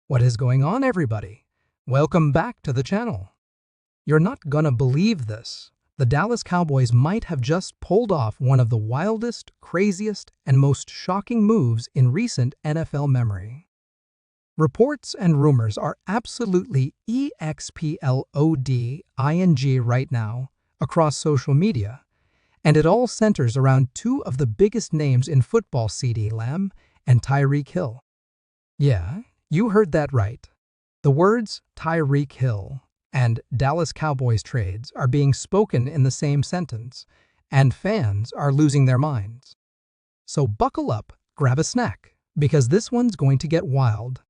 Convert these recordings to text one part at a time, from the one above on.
What is going on, everybody? Welcome back to the channel. You're not gonna believe this. The Dallas Cowboys might have just pulled off one of the wildest, craziest, and most shocking moves in recent NFL memory. Reports and rumors are absolutely exploding right now across social media, and it all centers around two of the biggest names in football, CeeDee Lamb and Tyreek Hill. Yeah, you heard that right. The words Tyreek Hill and Dallas Cowboys trades are being spoken in the same sentence, and fans are losing their minds. So buckle up, grab a snack, because this one's going to get wild.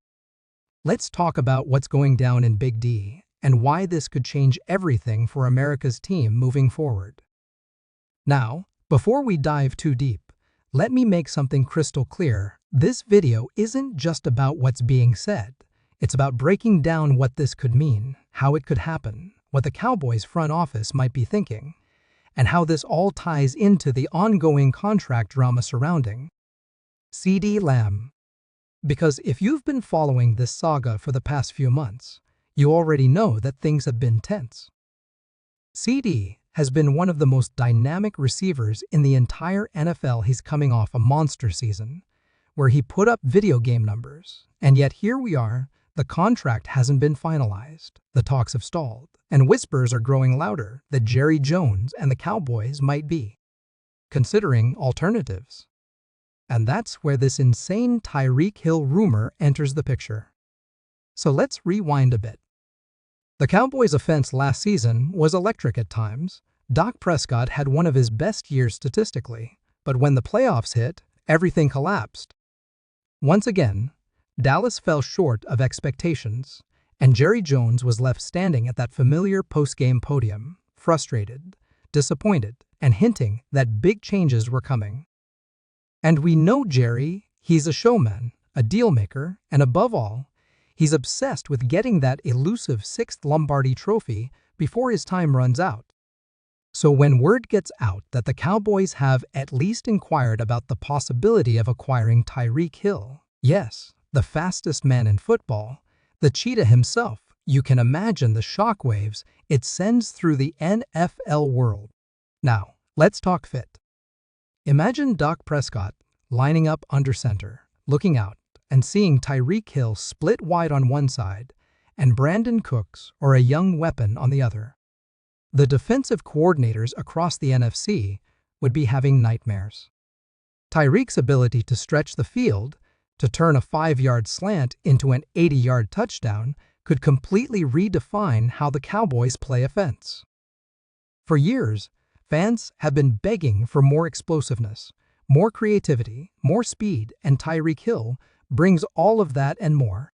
Let's talk about what's going down in Big D and why this could change everything for America's team moving forward. Now, before we dive too deep, let me make something crystal clear. This video isn't just about what's being said. It's about breaking down what this could mean, how it could happen, what the Cowboys front office might be thinking, and how this all ties into the ongoing contract drama surrounding CeeDee Lamb. Because if you've been following this saga for the past few months, you already know that things have been tense. CeeDee has been one of the most dynamic receivers in the entire NFL. He's coming off a monster season, where he put up video game numbers, and yet here we are. The contract hasn't been finalized, the talks have stalled, and whispers are growing louder that Jerry Jones and the Cowboys might be considering alternatives. And that's where this insane Tyreek Hill rumor enters the picture. So let's rewind a bit. The Cowboys' offense last season was electric at times. Dak Prescott had one of his best years statistically, but when the playoffs hit, everything collapsed. Once again, Dallas fell short of expectations, and Jerry Jones was left standing at that familiar post-game podium, frustrated, disappointed, and hinting that big changes were coming. And we know Jerry, he's a showman, a deal-maker, and above all, he's obsessed with getting that elusive 6th Lombardi trophy before his time runs out. So when word gets out that the Cowboys have at least inquired about the possibility of acquiring Tyreek Hill, yes, the fastest man in football, the cheetah himself, you can imagine the shockwaves it sends through the NFL world. Now, let's talk fit. Imagine Dak Prescott lining up under center, looking out, and seeing Tyreek Hill split wide on one side and Brandon Cooks or a young weapon on the other. The defensive coordinators across the NFC would be having nightmares. Tyreek's ability to stretch the field, to turn a 5-yard slant into an 80-yard touchdown, could completely redefine how the Cowboys play offense. For years, fans have been begging for more explosiveness, more creativity, more speed, and Tyreek Hill brings all of that and more.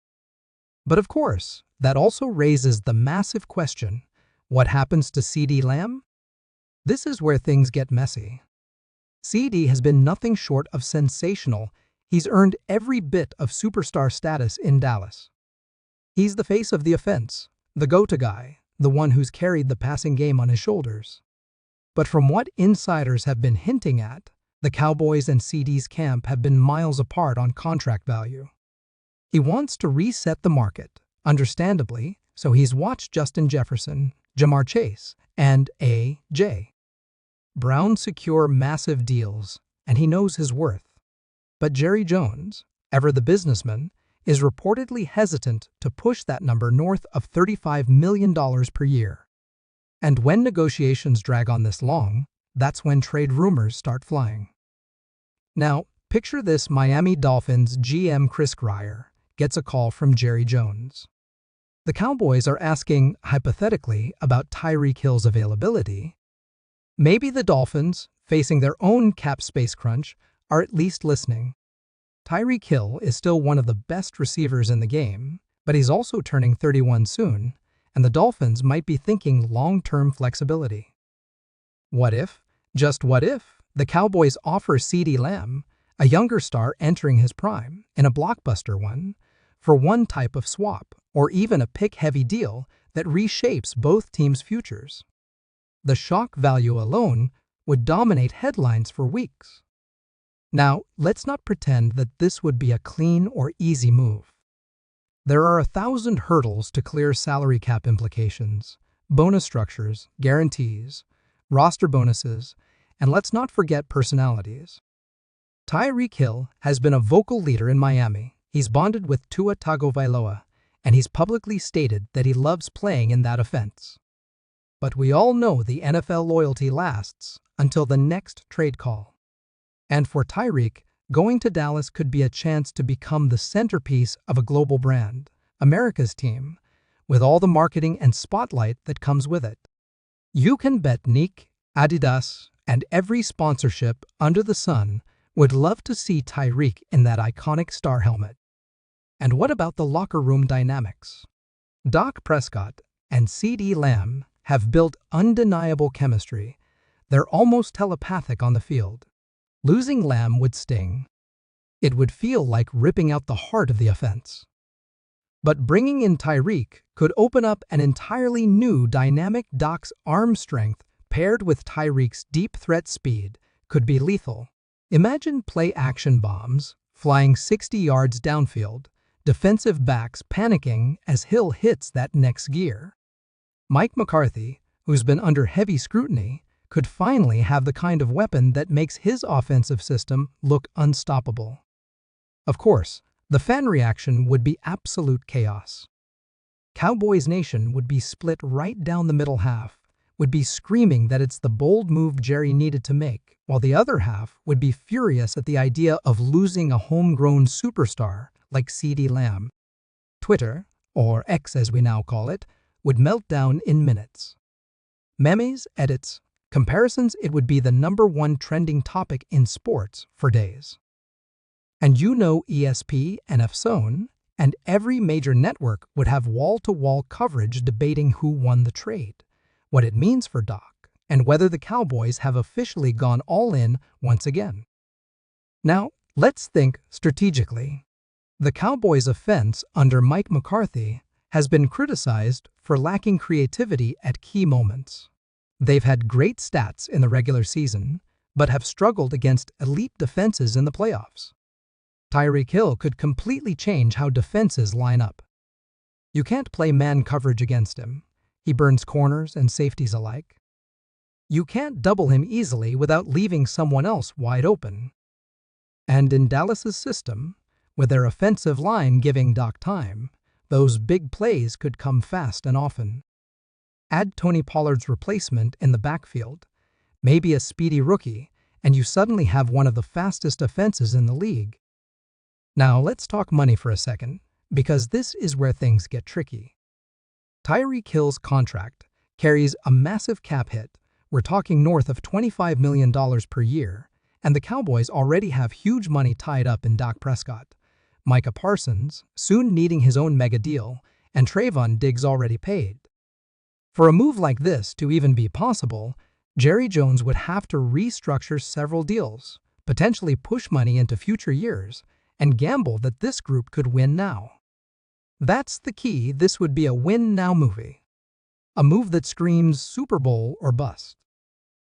But of course, that also raises the massive question, what happens to CeeDee Lamb? This is where things get messy. CeeDee has been nothing short of sensational. He's earned every bit of superstar status in Dallas. He's the face of the offense, the go-to guy, the one who's carried the passing game on his shoulders. But from what insiders have been hinting at, the Cowboys and CeeDee's camp have been miles apart on contract value. He wants to reset the market, understandably, so he's watched Justin Jefferson, Jamar Chase, and A.J. Brown secure massive deals, and he knows his worth. But Jerry Jones, ever the businessman, is reportedly hesitant to push that number north of $35 million per year. And when negotiations drag on this long, that's when trade rumors start flying. Now, picture this: Miami Dolphins GM Chris Grier gets a call from Jerry Jones. The Cowboys are asking, hypothetically, about Tyreek Hill's availability. Maybe the Dolphins, facing their own cap space crunch, are at least listening. Tyreek Hill is still one of the best receivers in the game, but he's also turning 31 soon, and the Dolphins might be thinking long-term flexibility. What if, just what if, the Cowboys offer CeeDee Lamb, a younger star entering his prime, in a blockbuster one, for one type of swap, or even a pick-heavy deal that reshapes both teams' futures? The shock value alone would dominate headlines for weeks. Now, let's not pretend that this would be a clean or easy move. There are 1,000 hurdles to clear salary cap implications, bonus structures, guarantees, roster bonuses, and let's not forget personalities. Tyreek Hill has been a vocal leader in Miami. He's bonded with Tua Tagovailoa, and he's publicly stated that he loves playing in that offense. But we all know the NFL loyalty lasts until the next trade call. And for Tyreek, going to Dallas could be a chance to become the centerpiece of a global brand, America's team, with all the marketing and spotlight that comes with it. You can bet Nike, Adidas, and every sponsorship under the sun would love to see Tyreek in that iconic star helmet. And what about the locker room dynamics? Dak Prescott and CeeDee Lamb have built undeniable chemistry. They're almost telepathic on the field. Losing Lamb would sting. It would feel like ripping out the heart of the offense. But bringing in Tyreek could open up an entirely new dynamic. Dak's arm strength paired with Tyreek's deep threat speed could be lethal. Imagine play-action bombs flying 60 yards downfield, defensive backs panicking as Hill hits that next gear. Mike McCarthy, who's been under heavy scrutiny, could finally have the kind of weapon that makes his offensive system look unstoppable. Of course, the fan reaction would be absolute chaos. Cowboys Nation would be split right down the middle. Half would be screaming that it's the bold move Jerry needed to make, while the other half would be furious at the idea of losing a homegrown superstar like CeeDee Lamb. Twitter, or X as we now call it, would melt down in minutes. Memes, edits, comparisons, it would be the #1 trending topic in sports for days. And you know ESPN, FSON, and every major network would have wall-to-wall coverage debating who won the trade, what it means for Dak, and whether the Cowboys have officially gone all in once again. Now, let's think strategically. The Cowboys' offense under Mike McCarthy has been criticized for lacking creativity at key moments. They've had great stats in the regular season, but have struggled against elite defenses in the playoffs. Tyreek Hill could completely change how defenses line up. You can't play man coverage against him. He burns corners and safeties alike. You can't double him easily without leaving someone else wide open. And in Dallas's system, with their offensive line giving Dak time, those big plays could come fast and often. Add Tony Pollard's replacement in the backfield, maybe a speedy rookie, and you suddenly have one of the fastest offenses in the league. Now let's talk money for a second, because this is where things get tricky. Tyreek Hill's contract carries a massive cap hit. We're talking north of $25 million per year, and the Cowboys already have huge money tied up in Dak Prescott, Micah Parsons soon needing his own mega deal, and Trayvon Diggs already paid. For a move like this to even be possible, Jerry Jones would have to restructure several deals, potentially push money into future years, and gamble that this group could win now. That's the key. This would be a win-now movie. A move that screams Super Bowl or bust.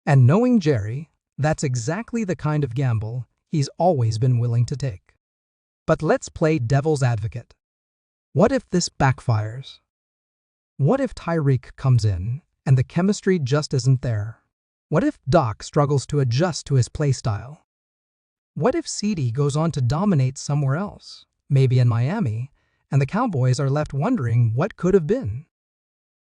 And knowing Jerry, that's exactly the kind of gamble he's always been willing to take. But let's play devil's advocate. What if this backfires? What if Tyreek comes in and the chemistry just isn't there? What if Dak struggles to adjust to his play style? What if CeeDee goes on to dominate somewhere else, maybe in Miami, and the Cowboys are left wondering what could have been?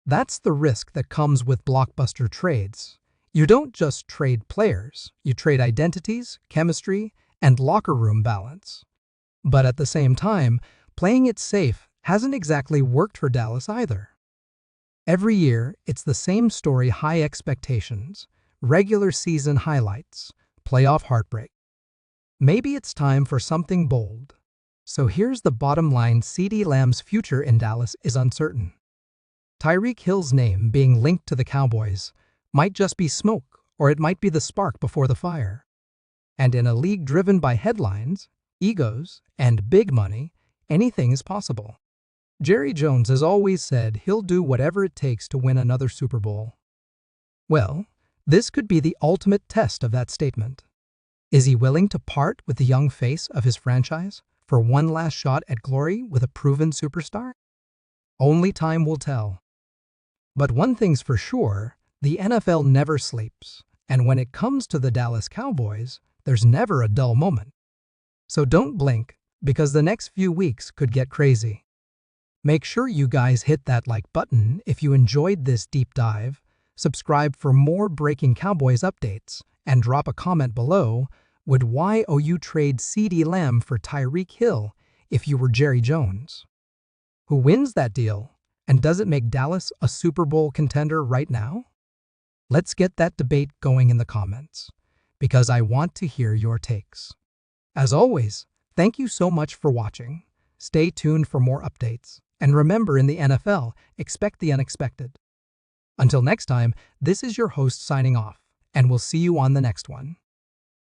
That's the risk that comes with blockbuster trades. You don't just trade players, you trade identities, chemistry, and locker room balance. But at the same time, playing it safe hasn't exactly worked for Dallas either. Every year, it's the same story: high expectations, regular season highlights, playoff heartbreak. Maybe it's time for something bold. So here's the bottom line: CeeDee Lamb's future in Dallas is uncertain. Tyreek Hill's name being linked to the Cowboys might just be smoke, or it might be the spark before the fire. And in a league driven by headlines, egos, and big money, anything is possible. Jerry Jones has always said he'll do whatever it takes to win another Super Bowl. Well, this could be the ultimate test of that statement. Is he willing to part with the young face of his franchise for one last shot at glory with a proven superstar? Only time will tell. But one thing's for sure, the NFL never sleeps, and when it comes to the Dallas Cowboys, there's never a dull moment. So don't blink, because the next few weeks could get crazy. Make sure you guys hit that like button if you enjoyed this deep dive, subscribe for more breaking Cowboys updates, and drop a comment below. Would you trade CeeDee Lamb for Tyreek Hill if you were Jerry Jones? Who wins that deal? And does it make Dallas a Super Bowl contender right now? Let's get that debate going in the comments, because I want to hear your takes. As always, thank you so much for watching. Stay tuned for more updates. And remember, in the NFL, expect the unexpected. Until next time, this is your host signing off, and we'll see you on the next one.